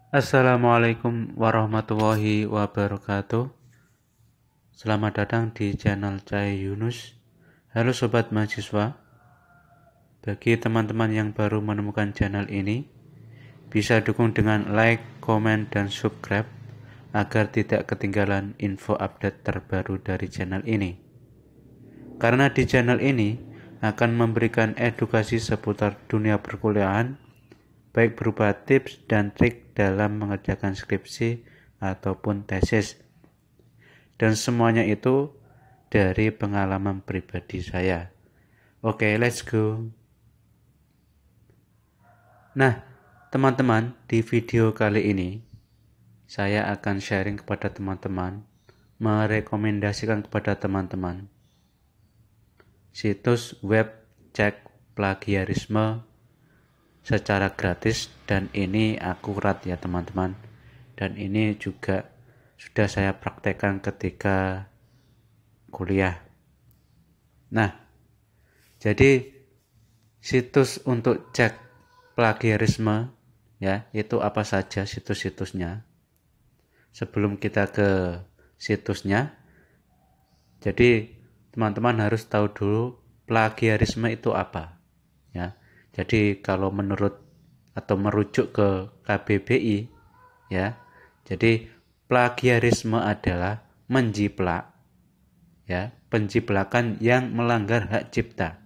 Assalamualaikum warahmatullahi wabarakatuh. Selamat datang di channel Cahaya Yunus. Halo sobat mahasiswa. Bagi teman-teman yang baru menemukan channel ini, bisa dukung dengan like, komen, dan subscribe agar tidak ketinggalan info update terbaru dari channel ini. Karena di channel ini akan memberikan edukasi seputar dunia perkuliahan, baik berupa tips dan trik dalam mengerjakan skripsi ataupun tesis. Dan semuanya itu dari pengalaman pribadi saya. Oke, let's go. Nah, teman-teman, di video kali ini saya akan sharing kepada teman-teman, merekomendasikan kepada teman-teman situs web cek plagiarisme secara gratis, dan ini akurat ya teman-teman, dan ini juga sudah saya praktekkan ketika kuliah. Nah, jadi situs untuk cek plagiarisme ya, itu apa saja situs-situsnya. Sebelum kita ke situsnya, jadi teman-teman harus tahu dulu plagiarisme itu apa ya. Jadi kalau menurut atau merujuk ke KBBI ya, jadi plagiarisme adalah menjiplak ya, penjiplakan yang melanggar hak cipta.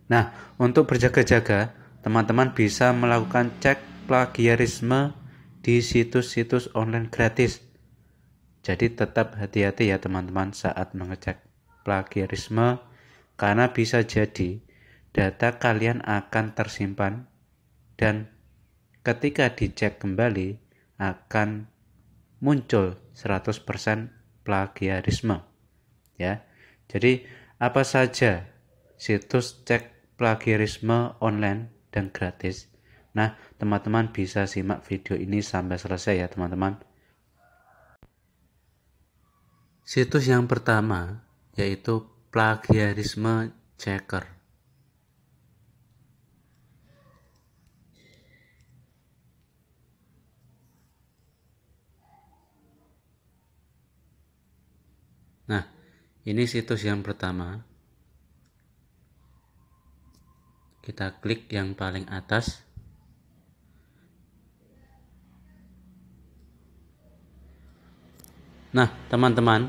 Nah, untuk berjaga-jaga, teman-teman bisa melakukan cek plagiarisme di situs-situs online gratis. Jadi tetap hati-hati ya teman-teman saat mengecek plagiarisme, karena bisa jadi data kalian akan tersimpan dan ketika dicek kembali akan muncul 100% plagiarisme ya. Jadi apa saja situs cek plagiarisme online dan gratis? Nah, teman-teman bisa simak video ini sampai selesai ya teman-teman. Situs yang pertama yaitu plagiarisme checker. Nah, ini situs yang pertama. Kita klik yang paling atas. Nah, teman-teman,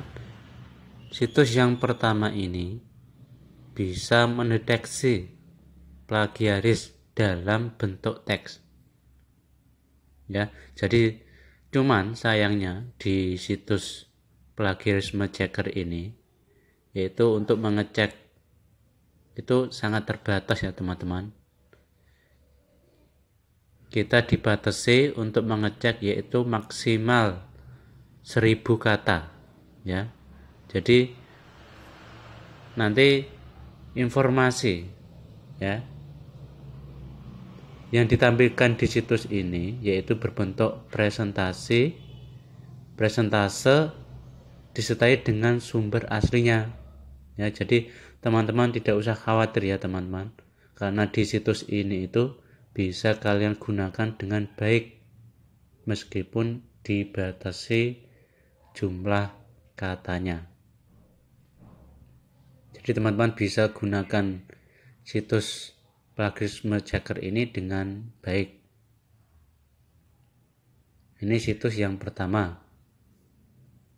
situs yang pertama ini bisa mendeteksi plagiaris dalam bentuk teks. Ya, jadi cuman sayangnya di situs plagiarisme checker ini, yaitu untuk mengecek itu sangat terbatas ya teman-teman. Kita dibatasi untuk mengecek yaitu maksimal 1000 kata ya. Jadi nanti informasi ya yang ditampilkan di situs ini yaitu berbentuk presentase disertai dengan sumber aslinya ya. Jadi teman-teman tidak usah khawatir ya teman-teman, karena di situs ini itu bisa kalian gunakan dengan baik meskipun dibatasi jumlah katanya. Jadi teman-teman bisa gunakan situs plagiarisme checker ini dengan baik. Ini situs yang pertama.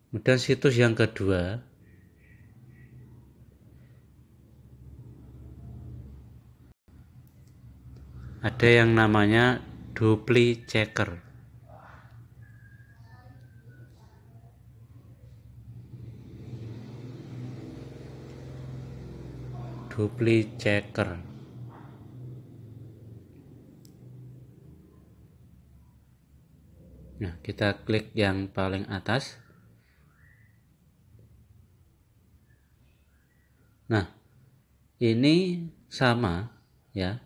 Kemudian situs yang kedua ada yang namanya dupli checker. Dupli checker. Nah, kita klik yang paling atas. Nah, ini sama ya,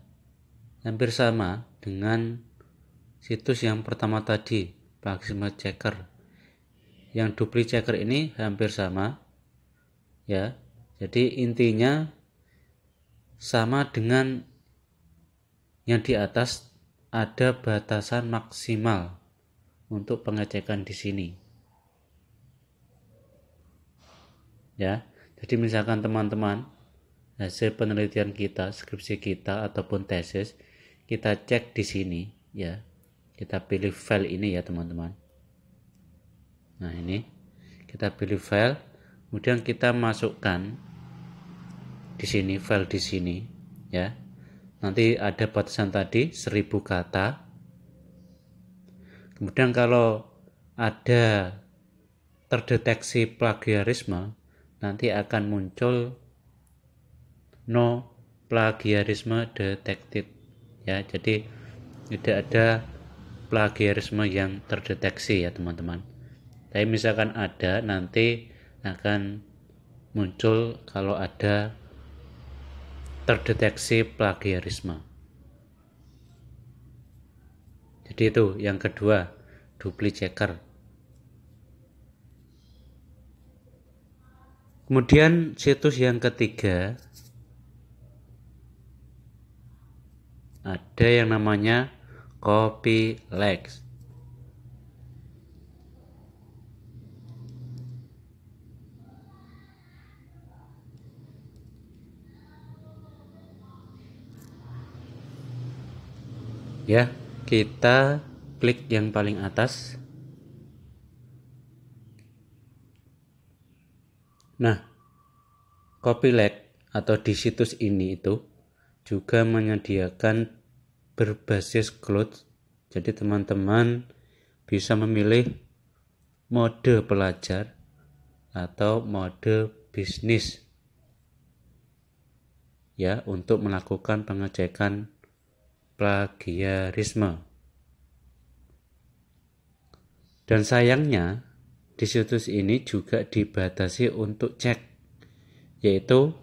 hampir sama dengan situs yang pertama tadi, plagiarisme checker. Yang dupli checker ini hampir sama ya. Jadi intinya sama dengan yang di atas, ada batasan maksimal untuk pengecekan di sini. Ya, jadi misalkan teman-teman hasil penelitian kita, skripsi kita ataupun tesis, kita cek di sini ya. Kita pilih file ini ya, teman-teman. Nah, ini kita pilih file, kemudian kita masukkan di sini file di sini ya. Nanti ada batasan tadi 1000 kata. Kemudian kalau ada terdeteksi plagiarisme, nanti akan muncul no plagiarisme detected ya. Jadi tidak ada plagiarisme yang terdeteksi ya, teman-teman. Tapi misalkan ada, nanti akan muncul kalau ada terdeteksi plagiarisme. Jadi itu yang kedua, dupli checker. Kemudian situs yang ketiga ada yang namanya Copylex. Ya, kita klik yang paling atas. Nah, Copylex atau di situs ini itu juga menyediakan berbasis cloud. Jadi teman-teman bisa memilih mode pelajar atau mode bisnis ya, untuk melakukan pengecekan plagiarisme. Dan sayangnya di situs ini juga dibatasi untuk cek, yaitu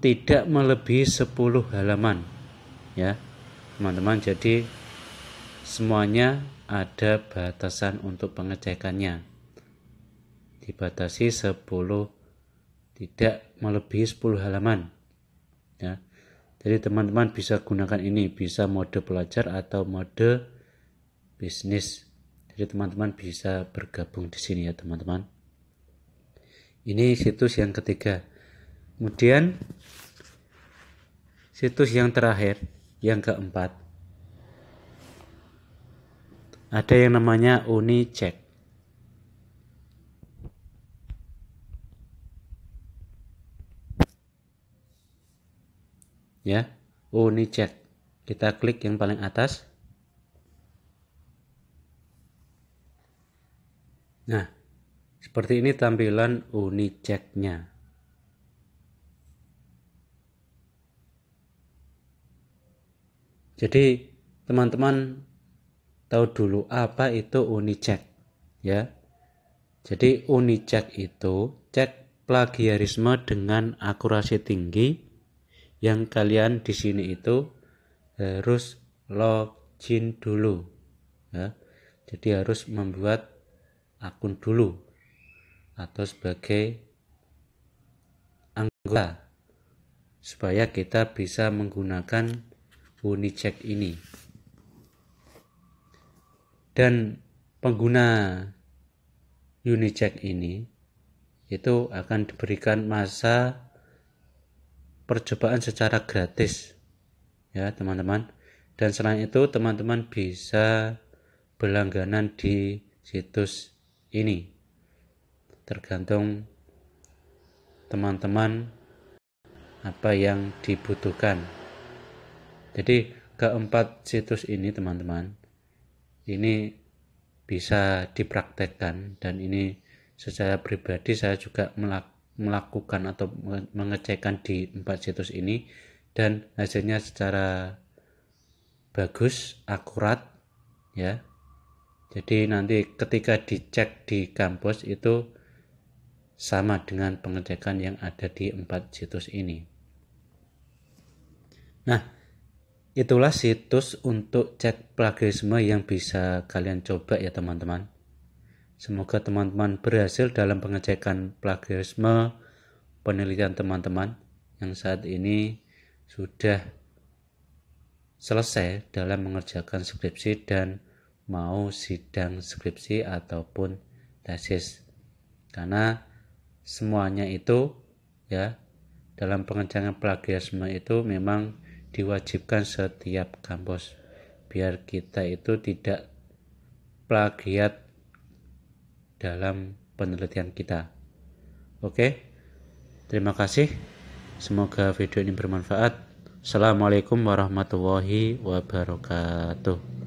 tidak melebihi 10 halaman ya, teman-teman. Jadi semuanya ada batasan untuk pengecekannya. Dibatasi 10, tidak melebihi 10 halaman ya. Jadi teman-teman bisa gunakan ini, bisa mode pelajar atau mode bisnis. Jadi teman-teman bisa bergabung di sini ya, teman-teman. Ini situs yang ketiga. Kemudian situs yang terakhir, yang keempat, ada yang namanya Unicheck. Ya, Unicheck. Kita klik yang paling atas. Nah, seperti ini tampilan Unicheck-nya. Jadi teman-teman tahu dulu apa itu Unicheck ya. Jadi Unicheck itu cek plagiarisme dengan akurasi tinggi. Yang kalian di sini itu harus login dulu ya. Jadi harus membuat akun dulu atau sebagai anggota supaya kita bisa menggunakan Unicheck ini. Dan pengguna Unicheck ini itu akan diberikan masa percobaan secara gratis ya, teman-teman. Dan selain itu teman-teman bisa berlangganan di situs ini, tergantung teman-teman apa yang dibutuhkan. Jadi keempat situs ini, teman-teman, ini bisa dipraktekkan, dan ini secara pribadi saya juga melakukan atau mengecekkan di 4 situs ini, dan hasilnya secara bagus, akurat ya. Jadi nanti ketika dicek di kampus itu sama dengan pengecekan yang ada di 4 situs ini. Nah, itulah situs untuk cek plagiarisme yang bisa kalian coba ya, teman-teman. Semoga teman-teman berhasil dalam pengecekan plagiarisme penelitian teman-teman yang saat ini sudah selesai dalam mengerjakan skripsi dan mau sidang skripsi ataupun tesis. Karena semuanya itu ya dalam pengerjaan plagiarisme itu memang diwajibkan setiap kampus biar kita itu tidak plagiat dalam penelitian kita. Oke, terima kasih. Semoga video ini bermanfaat. Assalamualaikum warahmatullahi wabarakatuh.